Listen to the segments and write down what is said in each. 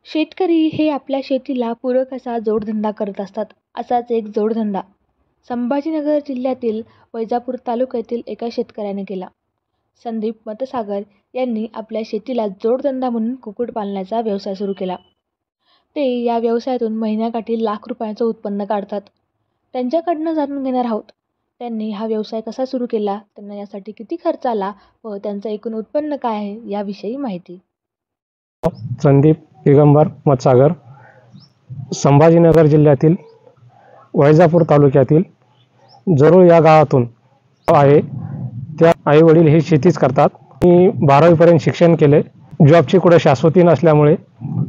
शेतकरी हे आपल्या शेतीला पूरक असा जोडधंदा करत असतात. असाच एक जोडधंदा संभाजीनगर जिल्ह्यातील वैजापूर तालुक्यातील एका शेतकऱ्याने केला. संदीप मतसागर यांनी आपल्या शेतीला जोडधंदा म्हणून कुक्कुटपालनाचा व्यवसाय सुरू केला. ते या व्यवसायातून महिन्याकाठी लाख रुपयांचं उत्पन्न काढतात. त्यांच्याकडनं जाणून घेणार आहोत, त्यांनी हा व्यवसाय कसा सुरू केला, त्यांना यासाठी किती खर्च आला व त्यांचं एकूण उत्पन्न काय आहे याविषयी माहिती. संदीप दिगंबर मतसागर, संभाजीनगर जिल्ह्यातील वैजापूर तालुक्यातील जरूळ या गावातून आहे. त्या आईवडील हे शेतीच करतात. मी 12वीपर्यंत शिक्षण केले. जॉबची कुठे शाश्वती नसल्यामुळे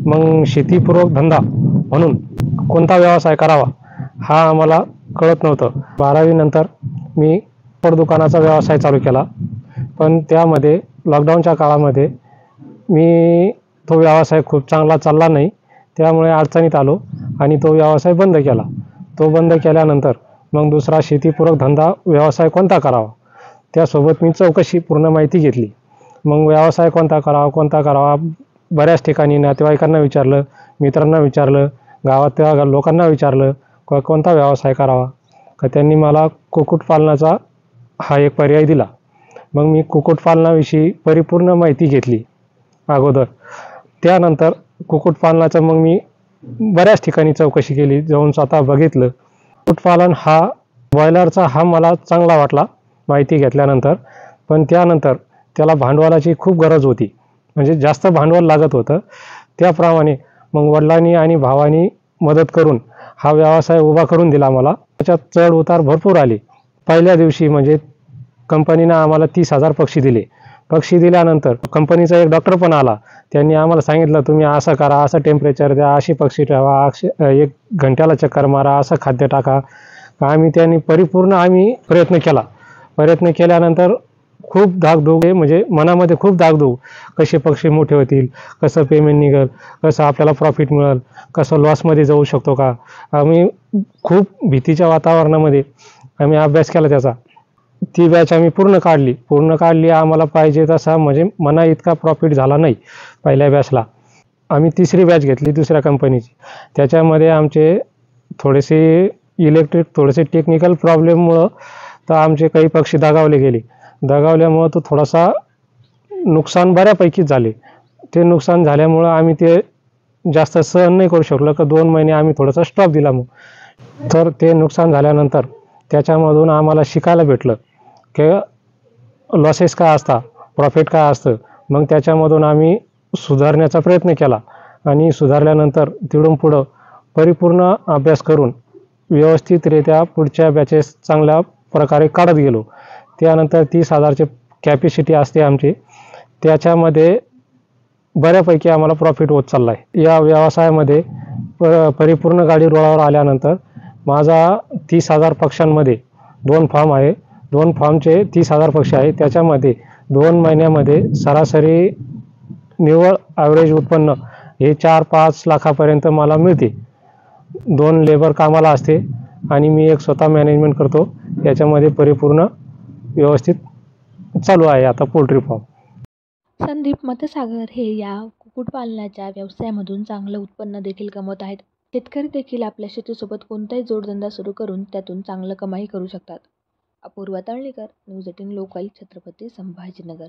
मग शेतीपूरक धंदा म्हणून कोणता व्यवसाय करावा हा आम्हाला कळत नव्हतं. 12वी नंतर मी कपडे दुकानाचा व्यवसाय चालू केला, पण त्यामध्ये लॉकडाऊनच्या काळामध्ये मी तो व्यवसाय खूप चांगला चालला नाही, त्यामुळे अडचणीत आलो आणि तो व्यवसाय बंद केला. तो बंद केल्यानंतर मग दुसरा शेतीपूरक धंदा व्यवसाय कोणता करावा, त्यासोबत मी चौकशी पूर्ण माहिती घेतली. मग व्यवसाय कोणता करावा बऱ्याच ठिकाणी नातेवाईकांना विचारलं, मित्रांना विचारलं, गावातल्या लोकांना विचारलं कोणता व्यवसाय करावा. का त्यांनी मला कुक्कुटपालनाचा हा एक पर्याय दिला. मग मी कुक्कुटपालनाविषयी परिपूर्ण माहिती घेतली अगोदर. त्यानंतर कुक्कुटपालनाचं मग मी बऱ्याच ठिकाणी चौकशी केली, जाऊन स्वतः बघितलं. कुक्कुटपालन हा बॉयलरचा हा मला चांगला वाटला माहिती घेतल्यानंतर, पण त्यानंतर त्याला भांडवलाची खूप गरज होती, म्हणजे जास्त भांडवल लागत होतं. त्याप्रमाणे मग वडिलांनी आणि भावांनी मदत करून हा व्यवसाय उभा करून दिला मला. त्याच्यात चढ उतार भरपूर आले. पहिल्या दिवशी म्हणजे कंपनीनं आम्हाला 30,000 पक्षी दिले. पक्षी दिल्यानंतर कंपनीचा एक डॉक्टर पण आला. त्यांनी आम्हाला सांगितलं, तुम्ही असं करा, असं टेम्परेचर द्या, अशी पक्षी ठेवा, 1 घंट्याला चक्कर मारा, असं खाद्य टाका. त्यांनी परिपूर्ण प्रयत्न केल्यानंतर खूप धाकधूक म्हणजे मनामध्ये खूप धाकधूक, कसे पक्षी मोठे होतील, कसं पेमेंट निघेल, कसं आपल्याला प्रॉफिट मिळेल, कसं लॉसमध्ये जाऊ शकतो का. आम्ही खूप भीतीच्या वातावरणामध्ये आम्ही अभ्यास केला त्याचा. ती बॅच आम्ही पूर्ण काढली. आम्हाला पाहिजे तसा म्हणजे मना इतका प्रॉफिट झाला नाही पहिल्या बॅचला. आम्ही 3री बॅच घेतली दुसऱ्या कंपनीची. त्याच्यामध्ये आमचे थोडेसे टेक्निकल प्रॉब्लेममुळं तर आमचे काही पक्षी दगावल्यामुळं तो थोडासा नुकसान बऱ्यापैकी झाले. ते नुकसान झाल्यामुळं आम्ही ते जास्त सहन नाही करू शकलो, का 2 महिने आम्ही थोडासा स्टॉप दिला. मग तर ते नुकसान झाल्यानंतर त्याच्यामधून आम्हाला शिकायला भेटलं की लॉसेस काय असतात, प्रॉफिट काय असतं. मग त्याच्यामधून आम्ही सुधारण्याचा प्रयत्न केला आणि सुधारल्यानंतर तिथून पुढं परिपूर्ण अभ्यास करून व्यवस्थितरित्या पुढच्या बॅचेस चांगल्या प्रकारे काढत गेलो. त्यानंतर 30,000ची कॅपॅसिटी असते आमची. त्याच्यामध्ये बऱ्यापैकी आम्हाला प्रॉफिट होत चालला आहे. या व्यवसायामध्ये परिपूर्ण गाडी रुळावर आल्यानंतर माझा 30,000 पक्ष्यांमध्ये 2 फार्म आहे. 2 फार्मचे 30,000 पक्षी आहे. त्याच्यामध्ये 2 महिन्यामध्ये सरासरी निव्वळ ॲव्हरेज उत्पन्न हे 4-5 लाखापर्यंत मला मिळते. 2 लेबर कामाला असते आणि मी एक स्वतः मॅनेजमेंट करतो. याच्यामध्ये परिपूर्ण व्यवस्थित चालू आहे आता पोल्ट्री फार्म. संदीप मतसागर हे या कुक्कुटपालनाच्या व्यवसायामधून चांगलं उत्पन्न देखील कमवत आहेत. शेतकरी देखील आपल्या शेतीसोबत कोणताही जोडधंदा सुरू करून त्यातून चांगलं कमाई करू शकतात. Apurva Talnikar, news 18 local, Chhatrapati Sambhajinagar.